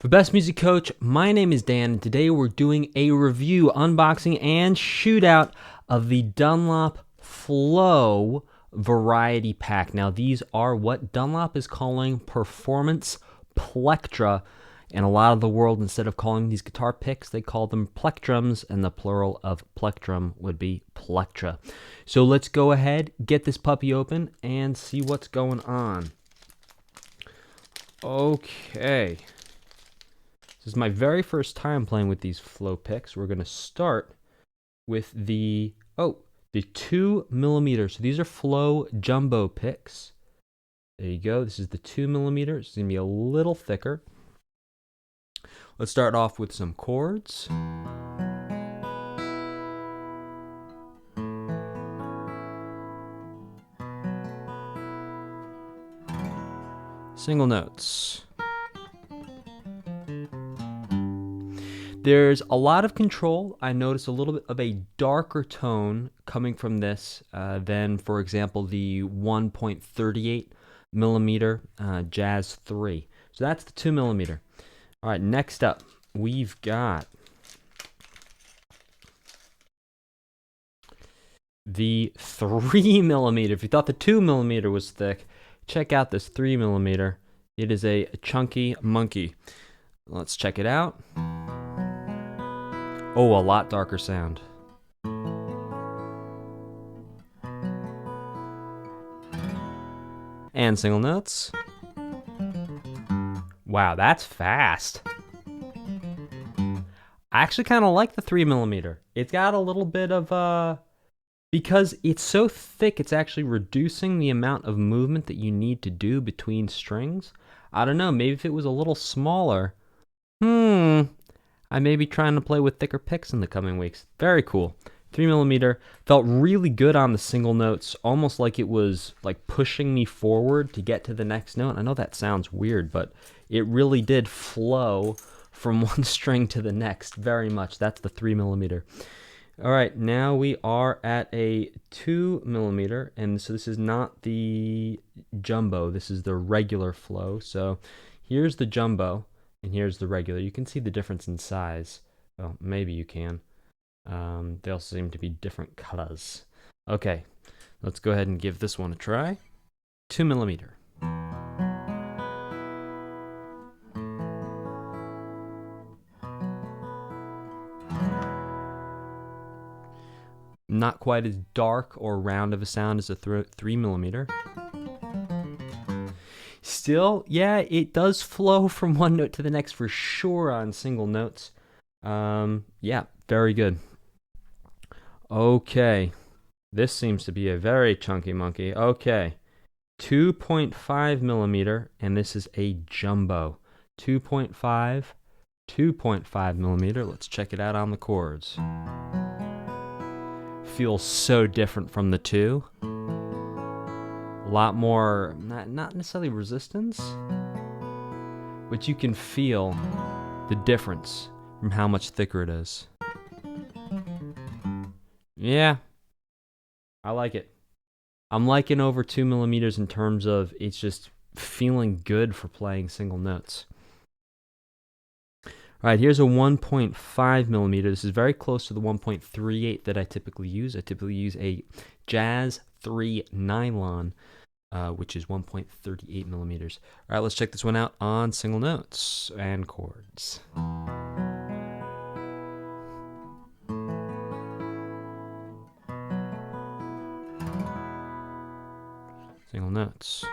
For Best Music Coach, my name is Dan, and today we're doing a review, unboxing, and shootout of the Dunlop Flow Variety Pack. Now, these are what Dunlop is calling Performance Plectra, and a lot of the world, instead of calling these guitar picks, they call them plectrums, and the plural of plectrum would be plectra. So let's go ahead, get this puppy open, and see what's going on. Okay. This is my very first time playing with these flow picks. We're going to start with the 2mm. So these are flow jumbo picks. There you go. This is the 2mm. It's going to be a little thicker. Let's start off with some chords. Single notes. There's a lot of control. I noticed a little bit of a darker tone coming from this than, for example, the 1.38mm Jazz 3. So that's the 2mm. All right, next up, we've got the 3mm. If you thought the 2mm was thick, check out this 3mm. It is a chunky monkey. Let's check it out. Oh, a lot darker sound. And single notes. Wow, that's fast. I actually kind of like the 3mm. It's got a little bit of, because it's so thick, it's actually reducing the amount of movement that you need to do between strings. I don't know, maybe if it was a little smaller, I may be trying to play with thicker picks in the coming weeks. Very cool. 3mm felt really good on the single notes, almost like it was like pushing me forward to get to the next note. I know that sounds weird, but it really did flow from one string to the next very much. That's the 3mm. All right, now we are at a 2mm, and so this is not the jumbo. This is the regular flow. So here's the jumbo. And here's the regular. You can see the difference in size. Well, maybe you can. They all seem to be different colors. Okay, let's go ahead and give this one a try. 2mm. Not quite as dark or round of a sound as a 3mm. Still, yeah, it does flow from one note to the next for sure on single notes. Yeah, very good. Okay, this seems to be a very chunky monkey. Okay, 2.5mm, and this is a jumbo. 2.5mm. Let's check it out on the chords. Feels so different from the 2. A lot more, not necessarily resistance, but you can feel the difference from how much thicker it is. Yeah, I like it. I'm liking over 2mm in terms of it's just feeling good for playing single notes. All right, here's a 1.5mm. This is very close to the 1.38 that I typically use. I typically use a Jazz 3 nylon, which is 1.38mm. All right, let's check this one out on single notes and chords. Single notes.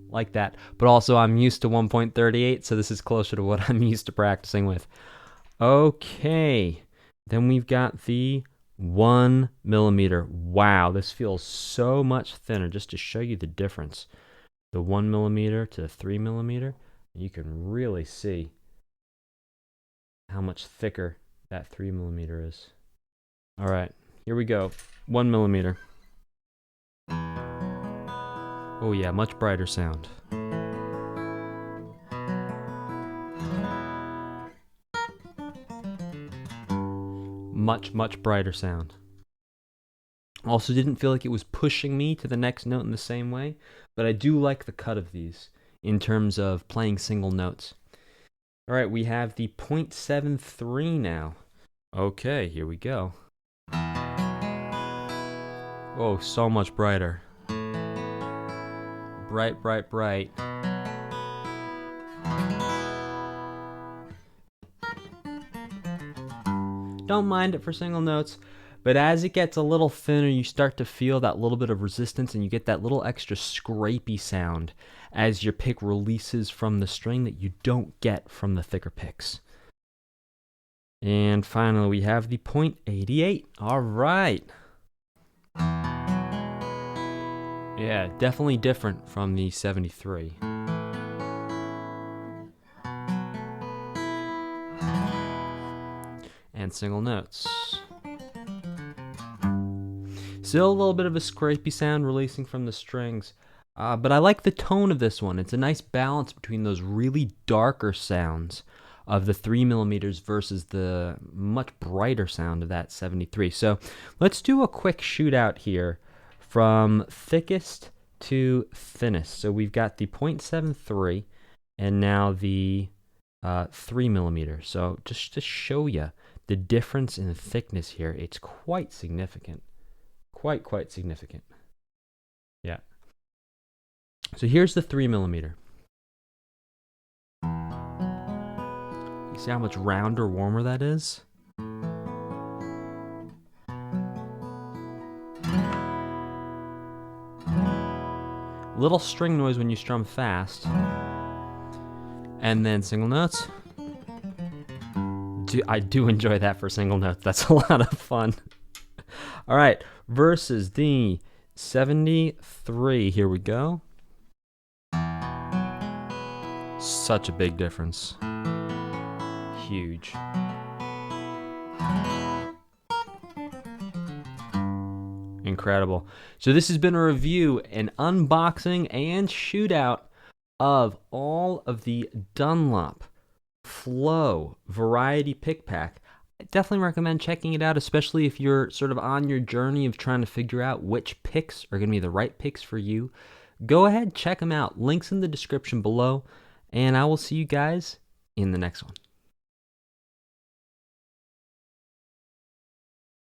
Like that. But also I'm used to 1.38, so this is closer to what I'm used to practicing with. Okay. Then we've got the 1mm. Wow, this feels so much thinner. Just to show you the difference, the 1mm to the 3mm, you can really see how much thicker that 3mm is. All right, here we go. 1mm. Oh yeah, much brighter sound. Much brighter sound. Also didn't feel like it was pushing me to the next note in the same way, but I do like the cut of these. in terms of playing single notes. All right, we have the 0.73 now. Okay, here we go. Oh, so much brighter. Bright, bright, bright. Don't mind it for single notes, but as it gets a little thinner, you start to feel that little bit of resistance, and you get that little extra scrapey sound as your pick releases from the string that you don't get from the thicker picks. And finally, we have the 0.88. All right. Yeah, definitely different from the 73. And single notes. Still a little bit of a scrapey sound releasing from the strings, but I like the tone of this one. It's a nice balance between those really darker sounds of the 3mm versus the much brighter sound of that 73. So let's do a quick shootout here from thickest to thinnest. So we've got the 0.73 and now the 3mm. So just to show you the difference in thickness here, it's quite significant. Quite significant. Yeah. So here's the 3mm. You see how much rounder, warmer that is? Little string noise when you strum fast. And then single notes. I do enjoy that for single notes. That's a lot of fun. All right, versus the 73. Here we go. Such a big difference. Huge. Incredible. So this has been a review, an unboxing, and shootout of all of the Dunlop Flow Variety Pick Pack. I definitely recommend checking it out, especially if you're sort of on your journey of trying to figure out which picks are going to be the right picks for you. Go ahead, check them out. Links in the description below, and I will see you guys in the next one.